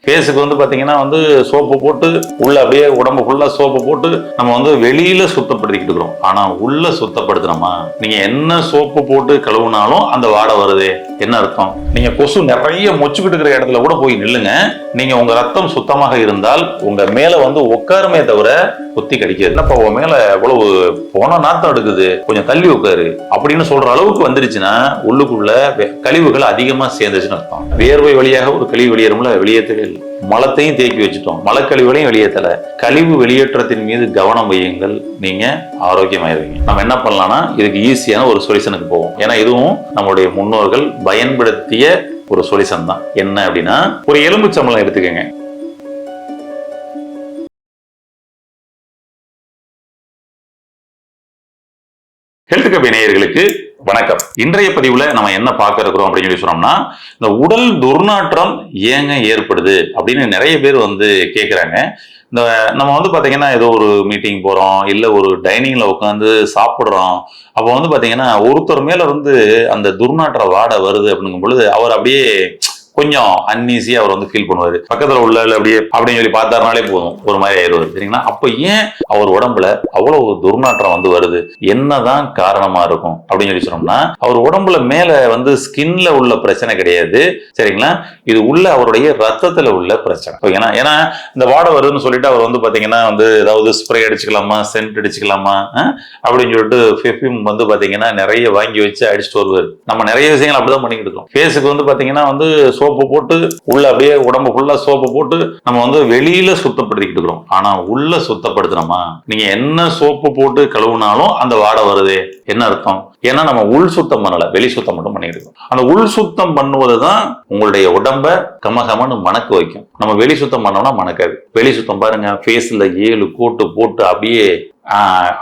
ஃபேஸுக்கு வந்து பாத்தீங்கன்னா வந்து சோப்பு போட்டு உள்ள அப்படியே உடம்பு ஃபுல்லா சோப்பு போட்டு நம்ம வந்து வெளியில சுத்தப்படுத்திக்கிட்டு இருக்கிறோம். ஆனா உள்ள சுத்தப்படுத்தணுமா? நீங்க என்ன சோப்பு போட்டு கழுவுனாலும் அந்த வாடை வருது. என்ன அர்த்தம்? நீங்க கொசு நிறைய மொச்சுக்கிட்டு இருக்கிற இடத்துல கூட போய் நில்லுங்க. நீங்க உங்க ரத்தம் சுத்தமாக இருந்தால் உங்க மேல வந்து உட்காருமே தவிர குத்தி கடிக்காது. என்னப்பா உன் மேல எவ்வளவு போன நாத்தம் எடுக்குது, கொஞ்சம் தள்ளி உட்காரு அப்படின்னு சொல்ற அளவுக்கு வந்துருச்சுன்னா உள்ளுக்குள்ள கழிவுகள் அதிகமா சேர்ந்துச்சுன்னு அர்த்தம். வேர்வை வழியாக ஒரு கழிவு வெளியேறும்ல, வெளியேற்றவே இல்லை. மலத்தையும் தேக்கி வச்சுட்டோம், மலக்கழிவுகளையும் வெளியேற்றல. கழிவு வெளியேற்றத்தின் மீது கவனம் வையுங்கள், நீங்க ஆரோக்கியமாயிருவீங்க. நம்ம என்ன பண்ணலாம்னா இதுக்கு ஈஸியான ஒரு சொல்யூஷனுக்கு போவோம். ஏன்னா இதுவும் நம்மளுடைய முன்னோர்கள் பயன்படுத்திய ஒரு சொல்யூஷன் தான். என்ன அப்படின்னா, ஒரு எலும்புச்சம்பளம் எடுத்துக்கங்க. ஹெல்த் கபி நேயர்களுக்கு வணக்கம். இன்றைய பதிவுல நம்ம என்ன பார்க்க இருக்கிறோம் அப்படின்னு சொல்லி சொன்னோம்னா, இந்த உடல் துர்நாற்றம் ஏங்க ஏற்படுது அப்படின்னு நிறைய பேர் வந்து கேட்குறாங்க. இந்த நம்ம வந்து பாத்தீங்கன்னா ஏதோ ஒரு மீட்டிங் போறோம், இல்ல ஒரு டைனிங்ல உட்காந்து சாப்பிடுறோம். அப்போ வந்து பாத்தீங்கன்னா ஒருத்தர் மேல இருந்து அந்த துர்நாற்ற வாடை வருது அப்படிங்கும் பொழுது அவர் அப்படியே கொஞ்சம் அன்ஈஸியா அவர் வந்து ஃபீல் பண்ணுவாரு. பக்கத்துல உள்ள அப்படியே அப்படின்னு சொல்லி பார்த்தாருனாலே போதும் ஒரு மாதிரி ஆயிடுவாரு. சரிங்களா? அப்ப ஏன் அவர் உடம்புல அவ்வளவு துர்நாற்றம் வந்து வருது, என்னதான் காரணமா இருக்கும் அப்படின்னு சொல்லி சொன்னோம்னா, அவர் உடம்புல மேல வந்து ஸ்கின்ல உள்ள பிரச்சனை கிடையாது. சரிங்களா? இது உள்ள அவருடைய ரத்தத்துல உள்ள பிரச்சனை. ஏன்னா இந்த வாடை வருதுன்னு சொல்லிட்டு அவர் வந்து பாத்தீங்கன்னா வந்து ஏதாவது ஸ்ப்ரே அடிச்சுக்கலாமா, சென்ட் அடிச்சுக்கலாமா அப்படின்னு சொல்லிட்டு பெர்ஃப்யூம் வந்து பாத்தீங்கன்னா நிறைய வாங்கி வச்சு அடிச்சுட்டு வருவார். நம்ம நிறைய விஷயங்கள் அப்படிதான் பண்ணிக்கிட்டு இருக்கோம். ஃபேஸுக்கு வந்து பாத்தீங்கன்னா வந்து சோப்பு போட்டு உள்ள அப்படியே உடம்பு ஃபுல்லா சோப்பு போட்டு நம்ம வந்து வெளியில சுத்தப்படுத்திக்கிட்டு இருக்கிறோம். ஆனா உள்ள சுத்தப்படுத்தணுமா? நீங்க என்ன சோப்பு போட்டு கழுவுனாலும் அந்த வாடை வருது. என்ன அர்த்தம்? ஏன்னா நம்ம உள் சுத்தம் பண்ணல, வெளி சுத்தம் மட்டும் பண்ணிட்டு இருக்கோம். அந்த உள் சுத்தம் பண்ணுவதுதான் உங்களுடைய உடம்ப கமகமன்னு மணக்க வைக்கும். நம்ம வெளி சுத்தம் பண்ணோம்னா மணக்காது. வெளி சுத்தம் பாருங்க, ஃபேஸ்ல 7 கோட்டு போட்டு அப்படியே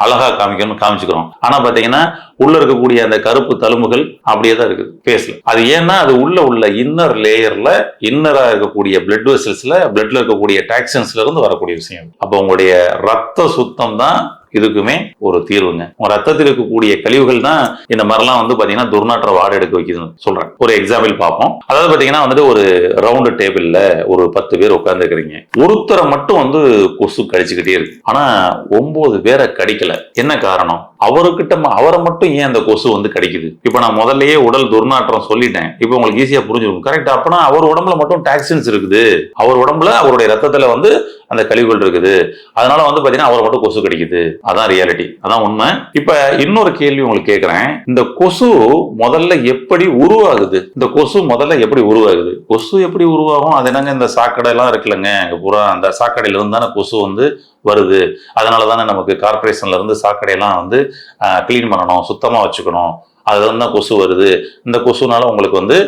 அழகா காமிக்கணும்னு காமிச்சுக்கிறோம். ஆனா பாத்தீங்கன்னா உள்ள இருக்கக்கூடிய அந்த கருப்பு தழும்புகள் அப்படியே தான் இருக்குது ஃபேஸ்ல. அது ஏன்னா அது உள்ள இன்னர் லேயர்ல இன்னரா இருக்கக்கூடிய பிளட் வெசல்ஸ்ல பிளட்ல இருக்கக்கூடிய டாக்ஸின்ஸ்ல இருந்து வரக்கூடிய விஷயம். அப்ப உங்களுடைய ரத்த சுத்தம் தான் இதுக்குமே ஒரு தீர்வுங்க. உங்க ரத்தத்தில் இருக்கக்கூடிய கழிவுகள் தான் இந்த மாதிரிலாம் வந்து பாத்தீங்கன்னா துர்நாற்ற வாடை எடுக்க வைக்குதுன்னு சொல்றேன். ஒரு எக்ஸாம்பிள் பார்ப்போம். அதாவது பாத்தீங்கன்னா வந்துட்டு ஒரு ரவுண்டு டேபிள்ல ஒரு 10 பேர் உட்கார்ந்து இருக்கிறீங்க. ஒருத்தரை மட்டும் வந்து கொசு கடிச்சுக்கிட்டே இருக்கு. ஆனா 9 பேரை கடிக்கல. என்ன காரணம்? அவரை மட்டும் ஏன் அந்த கொசு வந்து கடிக்குது? இப்ப நான் முதல்லயே உடல் துர்நாற்றம் சொல்லிட்டேன். இப்ப உங்களுக்கு ஈஸியா புரிஞ்சுக்கும். கரெக்ட். அப்பனா அவர் உடம்புல மட்டும் டாக்ஸின்ஸ் இருக்குது. அவர் உடம்புல அவருடைய ரத்தத்துல வந்து அந்த கழிவுகள் இருக்குது. அதனால வந்து பாத்தீங்கன்னா அவரை மட்டும் கொசு கடிக்குது. அதான் ரியாலிட்டி, அதான் உண்மை. இப்ப இன்னொரு கேள்வி உங்களுக்கு கேட்கிறேன். இந்த கொசு முதல்ல எப்படி உருவாகுது? கொசு எப்படி உருவாகும்? அது என்னங்க இந்த சாக்கடை எல்லாம் இருக்குல்லங்க, பூரா அந்த சாக்கடையில இருந்து தானே கொசு வந்து வருது. அதனால தானே நமக்கு கார்பரேஷன்ல இருந்து சாக்கடையெல்லாம் வந்து கிளீன் பண்ணணும், சுத்தமா வச்சுக்கணும். அதுல இருந்து தான் கொசு வருது. இந்த கொசுனால உங்களுக்கு வந்து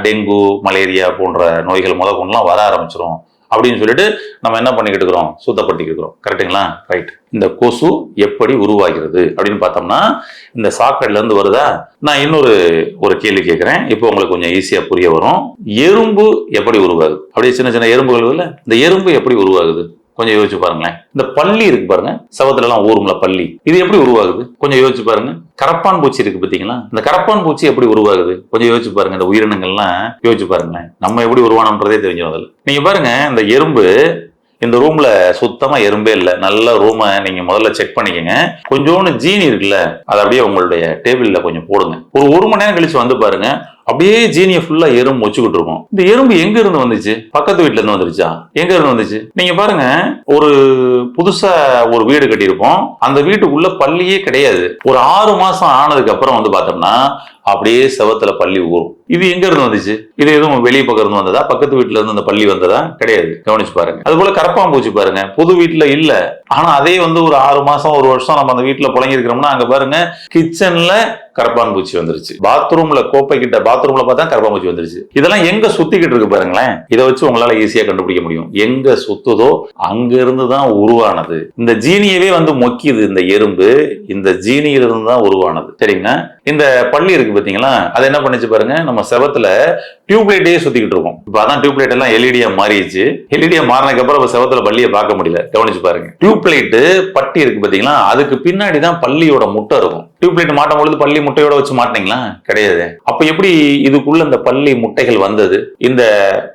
டெங்கு, மலேரியா போன்ற நோய்கள் கொண்டுலாம் வர ஆரம்பிச்சிடும் அப்படின்னு சொல்லிட்டு நம்ம என்ன பண்ணிக்கிட்டு இருக்கிறோம்? சுத்தப்படுத்திக்கிட்டு இருக்கிறோம். கரெக்டுங்களா? ரைட். இந்த கொசு எப்படி உருவாகிறது அப்படின்னு பார்த்தோம்னா, இந்த சாக்கடையில இருந்து வருதா? நான் இன்னொரு கேள்வி கேட்கிறேன். இப்போ உங்களுக்கு கொஞ்சம் ஈஸியா புரிய வரும். எறும்பு எப்படி உருவாகுது? அப்படியே சின்ன சின்ன எறும்புகள் இல்ல, இந்த எறும்பு எப்படி உருவாகுது? கொஞ்சம் யோசிச்சு பாருங்களேன். இந்த பள்ளி இருக்கு பாருங்க, சவத்துல எல்லாம் ஊரும்ல பள்ளி, இது எப்படி உருவாகுது? கொஞ்சம் யோசிச்சு பாருங்க. கரப்பான் பூச்சி இருக்கு பாத்தீங்களா? இந்த கரப்பான் பூச்சி எப்படி உருவாகுது? கொஞ்சம் யோசிச்சு பாருங்க. இந்த உயிரினங்கள்லாம் யோசிச்சு பாருங்களேன். நம்ம எப்படி உருவானோன்றதே தெரிஞ்சோம். அதில் நீங்க பாருங்க, இந்த எறும்பு இந்த ரூம்ல சுத்தமா எறும்பே இல்லை. நல்ல ரூமை நீங்க முதல்ல செக் பண்ணிக்கங்க. கொஞ்சோண்டு ஜீனி இருக்குல்ல, அதை அப்படியே உங்களுடைய டேபிள்ல கொஞ்சம் போடுங்க. ஒரு மணி நேரம் கழிச்சு வந்து பாருங்க, அப்படியே ஜீனியை ஃபுல்லா எறும்பு வச்சுக்கிட்டு இருக்கும். இந்த எறும்பு எங்க இருந்து வந்துச்சு? பக்கத்து வீட்டுல இருந்து வந்துருச்சா? எங்க இருந்து வந்துச்சு? நீங்க பாருங்க, ஒரு புதுசா ஒரு வீடு கட்டியிருப்போம். அந்த வீட்டுக்குள்ள பள்ளியே கிடையாது. ஒரு 6 மாசம் ஆனதுக்கு அப்புறம் வந்து பார்த்தோம்னா அப்படியே செவத்துல பள்ளி ஊறும். இது எங்க இருந்து வந்துச்சு? இது எதுவும் வெளியே பக்கம் இருந்து வந்ததா? பக்கத்து வீட்டுல இருந்து அந்த பள்ளி வந்ததா? கிடையாது. கவனிச்சு பாருங்க. அது போல கரப்பான் பூச்சி பாருங்க, புது வீட்டுல இல்ல, ஆனா அதே வந்து ஒரு 6 மாசம் 1 வருஷம் நம்ம அந்த வீட்டுல புழங்கி இருக்கிறோம்னா அங்க பாருங்க கிச்சன்ல கரப்பான் பூச்சி வந்துருச்சு. பாத்ரூம்ல கோப்பை கிட்ட பாத்ரூம்ல பார்த்தா கரப்பான் பூச்சி வந்துருச்சு. இதெல்லாம் எங்க சுத்திக்கிட்டு இருக்கு பாருங்களேன். இதை வச்சு உங்களால ஈஸியா கண்டுபிடிக்க முடியும். எங்க சுத்துதோ அங்க இருந்து தான் உருவானது. இந்த ஜீனியவே வந்து மொக்கிது இந்த எறும்பு. இந்த ஜீனியிலிருந்து தான் உருவானது. சரிங்களா? இந்த பள்ளி இருக்கு பாத்தீங்களா, அது என்ன பண்ணுச்சு பாருங்க, நம்ம செவத்துல டியூப்லைட்டே சுத்திக்கிட்டு இருக்கும். இப்ப அதான் டியூப்லைட் எல்லாம் எல்இடியா மாறிடுச்சு. எல்இடியா மாறினதுக்கு அப்புறம் செவத்துல பள்ளியை பார்க்க முடியல. கவனிச்சு பாருங்க. டியூப்லைட் பட்டி இருக்கு பாத்தீங்களா, அதுக்கு பின்னாடி தான் பள்ளியோட முட்டை இருக்கும். டியூப்லைட் மாட்டும் பொழுது பள்ளி முட்டையோட வச்சு மாட்டினீங்களா? கிடையாது. அப்ப எப்படி இதுக்குள்ள இந்த பள்ளி முட்டைகள் வந்தது? இந்த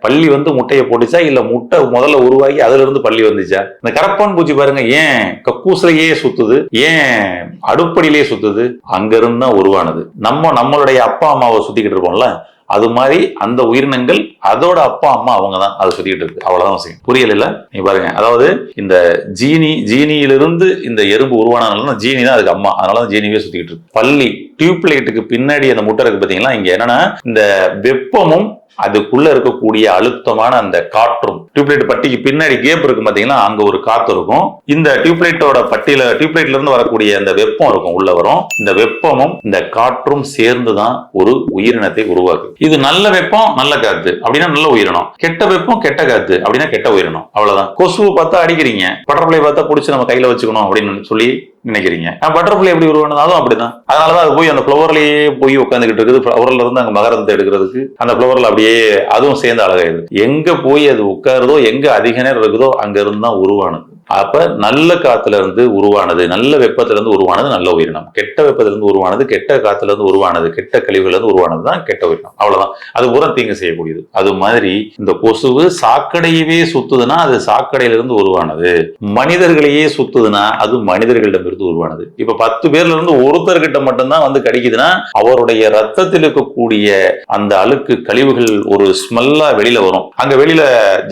பள்ளி முட்டையை போட்டுச்சா, இல்ல முட்டை முதல்ல உருவாகி அதுல இருந்து பள்ளி வந்துச்சா? இந்த கரப்பான் பூச்சி பாருங்க, ஏன் கக்கூசிலேயே சுத்துது, ஏன் அடுப்படியிலேயே சுத்துது? அங்க இருந்து தான் உருவானது. நம்மளுடைய அப்பா அம்மாவை சுத்திக்கிட்டு இருக்கோம்ல, அது மாதிரி அந்த உயிரினங்கள் அதோட அப்பா அம்மா அவங்க தான் அதை சுத்திக்கிட்டு இருக்கு. அவ்வளவுதான் விஷயம். புரியல? நீங்க பாருங்க, அதாவது இந்த ஜீனியிலிருந்து இந்த எறும்பு உருவானதுனால ஜீனி தான் அதுக்கு அம்மா, அதனாலதான் ஜீனியே சுத்திக்கிட்டு இருக்கு. பள்ளி டியூப்லைட்டுக்கு பின்னாடி அந்த முட்டை இருக்கு பாத்தீங்களா, இங்க என்னன்னா இந்த வெப்பமும் அதுக்குள்ள இருக்கக்கூடிய அழுத்தமான அந்த காற்றும், டியூப்லைட் பட்டிக்கு பின்னாடி கேப் இருக்கு பாத்தீங்கன்னா, அங்க ஒரு காத்து இருக்கும். இந்த டியூப்லைட்டோட டியூப்லைட்ல இருந்து வரக்கூடிய அந்த வெப்பம் இருக்கும், உள்ள வரும். இந்த வெப்பமும் இந்த காற்றும் சேர்ந்துதான் ஒரு உயிரினத்தை உருவாக்குது. இது நல்ல வெப்பம் நல்ல காத்து அப்படின்னா நல்ல உயிரினம், கெட்ட வெப்பம் கெட்ட காத்து அப்படின்னா கெட்ட உயிரினம். அவ்வளவுதான். கொசுவை பார்த்தா அடிக்கிறீங்க, பட்டர்ஃப்ளை பார்த்தா பிடிச்சி நம்ம கையில வச்சுக்கணும் அப்படின்னு சொல்லி நினைக்கிறீங்க. பட்டர்ஃப்ளை எப்படி உருவானதாலும் அப்படிதான். அதனாலதான் அது போய் அந்த ஃபிளவர்லயே போய் உட்காந்துக்கிட்டு இருக்குது. ஃபிளவர்ல இருந்து அங்க மகரந்தத்தை எடுக்கிறதுக்கு அந்த ஃபிளவர்ல அப்படியே அதுவும் சேர்ந்து அழகாயிருது. எங்க போய் அது உட்காருதோ, எங்க அதிக நேரம் இருக்குதோ அங்க இருந்து தான் உருவானது. அப்ப நல்ல காத்துல இருந்து உருவானது, நல்ல வெப்பத்துல இருந்து உருவானது நல்ல உயிரினம், கெட்ட வெப்பத்துல இருந்து உருவானது, கெட்ட காத்துல இருந்து உருவானது, கெட்ட கழிவுல இருந்து உருவானது தான் கெட்ட உயிரினம். அவ்வளவுதான். அது உரம் தீங்கு செய்யக்கூடியது. அது மாதிரி இந்த கொசுவு சாக்கடையவே சுத்துதுன்னா அது சாக்கடையில இருந்து உருவானது, மனிதர்களையே சுத்துதுன்னா அது மனிதர்களிடம் இருந்து உருவானது. இப்ப 10 பேர்ல இருந்து ஒருத்தர்கிட்ட மட்டும்தான் கடிக்குதுன்னா அவருடைய ரத்தத்தில் இருக்கக்கூடிய அந்த அழுக்கு கழிவுகள் ஒரு ஸ்மெல்லா வெளியில வரும். அங்க வெளியில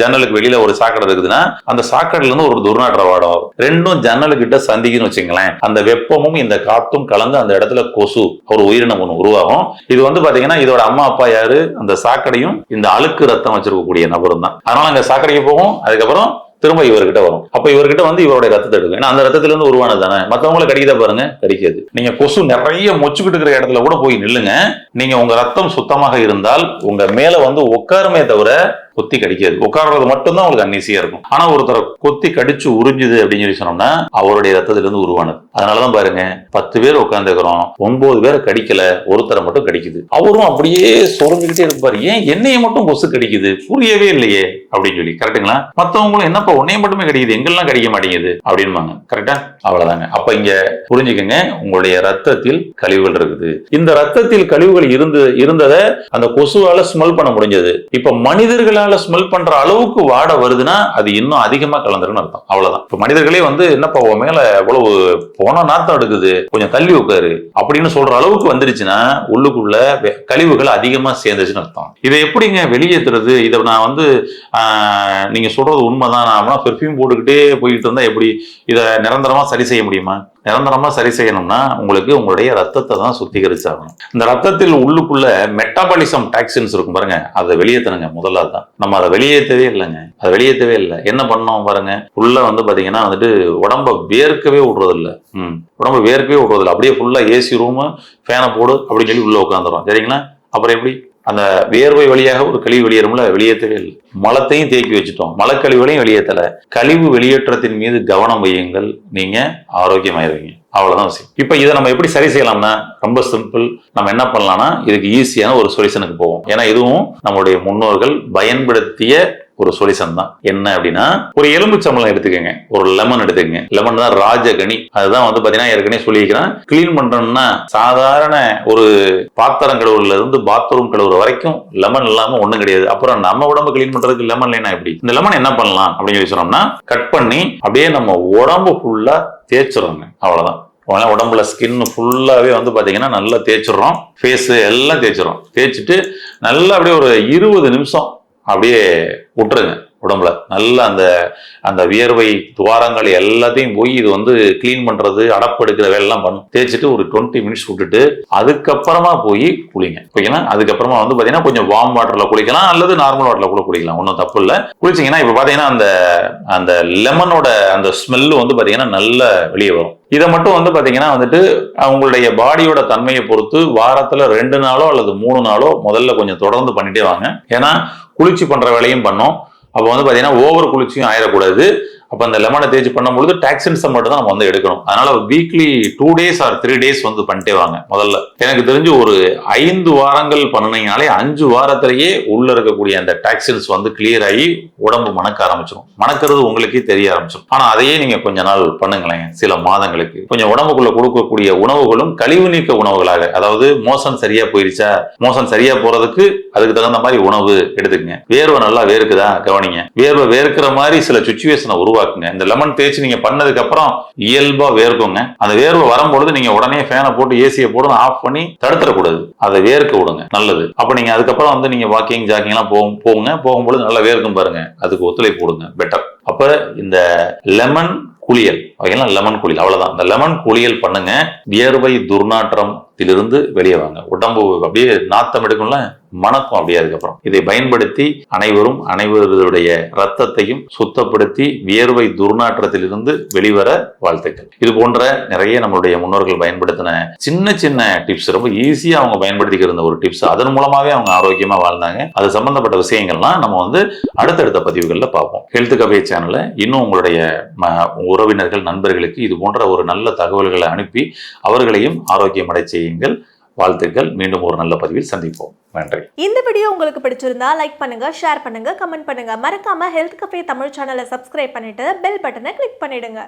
ஜன்னலுக்கு வெளியில ஒரு சாக்கடை இருக்குதுன்னா அந்த சாக்கடையில இருந்து ஒரு துர்நாற்ற வாடம் ரெண்டும் ஜன்னலுக்கிட்ட சந்திக்குன்னு வச்சுங்களேன். அந்த வெப்பமும் இந்த காத்தும் கலந்து அந்த இடத்துல கொசு ஒரு உயிரினம் ஒண்ணு உருவாகும். இது பாத்தீங்கன்னா இதோட அம்மா அப்பா யாரு? அந்த சாக்கடையும் இந்த அழுக்கு ரத்தம் வச்சிருக்கக்கூடிய நபரும் தான். அதனால அங்க சாக்கடைக்கு போகும், அதுக்கப்புறம் திரும்ப இவர்கிட்ட வரும். அப்ப இவர்கிட்ட இவருடைய ரத்தத்தை எடுக்கும். ஏன்னா அந்த ரத்தத்துல இருந்து உருவானது தானே. மத்தவங்களை கடிக்கதா பாருங்க, கடிக்காது. நீங்க கொசு நிறைய மொச்சுக்கிட்டு இருக்கிற இடத்துல கூட போய் நில்லுங்க. நீங்க உங்க ரத்தம் சுத்தமாக இருந்தால் உங்க மேல உட்காருமே தவிர கொத்தி கடிக்காது. உட்கார்றது மட்டும்தான் உங்களுக்கு அன்ஈசியா இருக்கும். ஆனா ஒருத்தரை கொத்தி கடிச்சு உறிஞ்சுது அப்படின்னு சொல்லி சொன்னோம்னா அவருடைய ரத்தத்துல இருந்து உருவானது. அதனாலதான் பாருங்க 10 பேர் உட்கார்ந்துக்கிறோம், 9 பேரை கடிக்கல, ஒருத்தரை மட்டும் கடிக்குது. அவரும் அப்படியே சொரஞ்சுக்கிட்டே இருப்பாரு. ஏன் என்னைய மட்டும் கொசு கடிக்குது, புரியவே இல்லையே அப்படின்னு சொல்லி. கரெக்டுங்களா? மத்தவங்களும் என்னப்பா உன்னைய மட்டுமே கடிக்குது, எங்கெல்லாம் கடிக்க மாட்டேங்குது அப்படின்பாங்க. கரெக்டா? அவ்வளவுதாங்க. அப்ப இங்க புரிஞ்சுக்கங்க, உங்களுடைய ரத்தத்தில் கழிவுகள் இருக்குது. இந்த ரத்தத்தில் கழிவுகள் இருந்ததை அந்த கொசுவால ஸ்மெல் பண்ண முடிஞ்சது. இப்ப மனிதர்களால் ஸ்மெல் பண்ற அளவுக்கு வாட வருதுன்னா அது இன்னும் அதிகமா கலந்துருன்னு அர்த்தம். அவ்வளவுதான். இப்ப மனிதர்களே என்னப்பா உன் மேல எவ்வளவு போன நாத்தம் எடுக்குது, கொஞ்சம் தள்ளி உட்காரு அப்படின்னு சொல்ற அளவுக்கு வந்துருச்சுன்னா உள்ளுக்குள்ள கழிவுகள் அதிகமா சேர்ந்துச்சுன்னு அர்த்தம். இதை எப்படிங்க வெளியேற்றுறது? இதை நான் நீங்க சொல்றது உண்மைதான், நான் பெர்ஃபியூம் போட்டுக்கிட்டே போயிட்டு இருந்தா எப்படி இதை நிரந்தரமா சரி செய்ய முடியுமா? நிரந்தரமா சரி செய்யணும்னா உங்களுக்கு உங்களுடைய ரத்தத்தை தான் சுத்திகரிச்சாகணும். இந்த ரத்தத்தில் உள்ளுக்குள்ள மெட்டாபாலிசம் டாக்சின்ஸ் இருக்கும் பாருங்க, அதை வெளியேற்றணுங்க. முதல்ல தான் நம்ம அதை வெளியேற்றவே இல்லைங்க. அதை வெளியேற்றவே இல்லை. என்ன பண்ணோம் பாருங்க, உள்ள பாத்தீங்கன்னா உடம்ப வேர்க்கவே விடுறது இல்லை. உடம்பு வேர்க்கவே விடுறது இல்லை. அப்படியே ஃபுல்லா ஏசி ரூம், ஃபேனை போடு அப்படின்னு சொல்லி உள்ள உட்காந்துரும். சரிங்களா? அப்புறம் எப்படி அந்த வேர்வை வழியாக ஒரு கழிவு வெளியேறும்ல, வெளியேற்றவே இல்லை. மலத்தையும் தேக்கி வச்சுட்டோம், மலக்கழிவுகளையும் வெளியேற்றல. கழிவு வெளியேற்றத்தின் மீது கவனம் வையுங்கள், நீங்க ஆரோக்கியமாயிருவீங்க. அவ்வளவுதான் விஷயம். இப்ப இதை நம்ம எப்படி சரி செய்யலாம்னா ரொம்ப சிம்பிள். நம்ம என்ன பண்ணலாம்னா இதுக்கு ஈஸியான ஒரு சொல்யூஷனுக்கு போவோம். ஏன்னா இதுவும் நம்மளுடைய முன்னோர்கள் பயன்படுத்திய ஒரு சொல்யூஷன் தான். என்ன அப்படின்னா ஒரு எலும்புச்சம்பளம் எடுத்துக்கங்க, ஒரு லெமன் எடுத்துக்கங்க. லெமன் தான் ராஜகனி. அதுதான் பாத்தீங்கன்னா ஏற்கனவே சொல்லிக்கிறேன். கிளீன் பண்றோம்னா சாதாரண ஒரு பாத்திரம் கழுவுல இருந்து பாத்ரூம் கழுவுற வரைக்கும் லெமன் இல்லாம ஒண்ணும் கிடையாது. அப்புறம் நம்ம உடம்பு கிளீன் பண்றதுக்கு லெமன் இல்லைன்னா எப்படி? இந்த லெமன் என்ன பண்ணலாம் அப்படின்னு சொல்லி சொன்னோம்னா கட் பண்ணி அப்படியே நம்ம உடம்பு ஃபுல்லா தேய்ச்சிடறோங்க. அவ்வளவுதான். உடம்புல ஸ்கின் ஃபுல்லாவே பாத்தீங்கன்னா நல்லா தேய்ச்சிடறோம். ஃபேஸ் எல்லாம் தேய்ச்சிடறோம். தேய்ச்சிட்டு நல்லா அப்படியே ஒரு 20 நிமிஷம் அப்படியே விட்டுருங்க. உடம்புல நல்லா அந்த வியர்வை துவாரங்கள் எல்லாத்தையும் போய் இது கிளீன் பண்றது, அடப்படுக்கிற வேலையெல்லாம் பண்ணும். தேய்ச்சிட்டு ஒரு 20 மினிட்ஸ் விட்டுட்டு அதுக்கப்புறமா போய் குளிங்க. ஓகேங்களா? அதுக்கப்புறமா பாத்தீங்கன்னா கொஞ்சம் வார்ம் வாட்டர்ல குளிக்கலாம், அல்லது நார்மல் வாட்டர்ல கூட குளிக்கலாம். ஒன்றும் தப்பு இல்லை. குளிச்சிங்கன்னா இப்ப பாத்தீங்கன்னா அந்த லெமனோட அந்த ஸ்மெல்லு பாத்தீங்கன்னா நல்லா வெளியே வரும். இதை மட்டும் பாத்தீங்கன்னா உங்களுடைய பாடியோட தன்மையை பொறுத்து வாரத்துல 2 நாளோ அல்லது 3 நாளோ முதல்ல கொஞ்சம் தொடர்ந்து பண்ணிட்டே வாங்க. ஏன்னா குளிர்ச்சி பண்ற வேலையும் பண்ணோம். அப்போ பாத்தீங்கன்னா ஓவர் குளிர்ச்சியும் ஆயிடக்கூடாது. அப்ப அந்த லெமனை தேய்ச்சி பண்ணும்பொழுது டாக்ஸின்ஸை மட்டும் தான் நம்ம வந்து எடுக்கணும். அதனால வீக்லி 2 days ஆர் 3 days வந்து பண்ணிட்டே வாங்க. முதல்ல எனக்கு தெரிஞ்சு ஒரு 5 வாரங்கள் பண்ணினீங்கனாலே 5 வாரத்திலேயே உள்ள இருக்கக்கூடிய அந்த டாக்ஸின்ஸ் வந்து கிளியர் ஆகி உடம்பு மணக்க ஆரம்பிச்சிடும். மணக்கிறது உங்களுக்கே தெரிய ஆரம்பிச்சிடும். ஆனா அதையே நீங்க கொஞ்ச நாள் பண்ணுங்களேன், சில மாதங்களுக்கு. கொஞ்சம் உடம்புக்குள்ள கொடுக்கக்கூடிய உணவுகளும் கழிவு நீக்க உணவுகளாக, அதாவது மோசன் சரியா போயிருச்சா, மோசன் சரியா போறதுக்கு அதுக்கு தகுந்த மாதிரி உணவு எடுத்துக்கங்க. வேர்வை நல்லா வேர்க்குதா கவனிங்க. வேர்வை வேர்க்கிற மாதிரி சில சுச்சுவேஷனை உருவாக்குங்க. இந்த லெமன் தேய்ச்சி நீங்க பண்ணதுக்கு அப்புறம் இயல்பா வேர்க்குங்க. அந்த வேர்வை வரும்பொழுது நீங்க உடனே ஃபேனை போட்டு ஏசியை போட்டு ஆஃப் பண்ணி தடுத்துடக்கூடாது. அதை வேர்க்க விடுங்க, நல்லது. அப்ப நீங்க அதுக்கப்புறம் வந்து நீங்க வாக்கிங் ஜாக்கிங் எல்லாம் போகும்பொழுது நல்லா வேர்க்கும் பாருங்க, அதுக்கு ஒத்துழைப்பு கொடுங்க, பெட்டர். அப்ப இந்த லெமன் குளியல் அவையெல்லாம் லெமன் குளியல், அவ்வளவுதான். இந்த லெமன் குளியல் பண்ணுங்க. வியர்வை துர்நாற்றத்திலிருந்து வெளியே வாங்க. உடம்பு அப்படியே நாத்தம் எடுக்கும்ல, மணக்கும் அப்படியே. அதுக்கப்புறம் இதை பயன்படுத்தி அனைவருடைய ரத்தத்தையும் சுத்தப்படுத்தி வியர்வை துர்நாற்றத்திலிருந்து வெளிவர வாழ்த்துக்கள். இது போன்ற நிறைய நம்மளுடைய முன்னோர்கள் பயன்படுத்தின சின்ன சின்ன டிப்ஸ், ரொம்ப ஈஸியா அவங்க பயன்படுத்திக்கிற இருந்த ஒரு டிப்ஸ், அதன் மூலமாவே அவங்க ஆரோக்கியமா வாழ்ந்தாங்க. அது சம்பந்தப்பட்ட விஷயங்கள்லாம் நம்ம வந்து அடுத்தடுத்த பதிவுகள்ல பார்ப்போம். ஹெல்த் கஃபே சேனலை இன்னும் உங்களுடைய உறவினர்கள், நண்பர்களுக்கு இது போன்ற ஒரு நல்ல தகவல்களை அனுப்பி அவர்களையும் ஆரோக்கியம் அடை செய்யுங்கள். வாழ்த்துக்கள். மீண்டும் ஒரு நல்ல பதிவில் சந்திப்போம். நன்றி. இந்த வீடியோ உங்களுக்கு பிடிச்சிருந்தா லைக் பண்ணுங்க, ஷேர் பண்ணுங்க, கமெண்ட் பண்ணுங்க. மறக்காம ஹெல்த் கஃபே தமிழ் சேனலை சப்ஸ்கிரைப் பண்ணிட்டு பெல் பட்டனை கிளிக் பண்ணிடுங்க.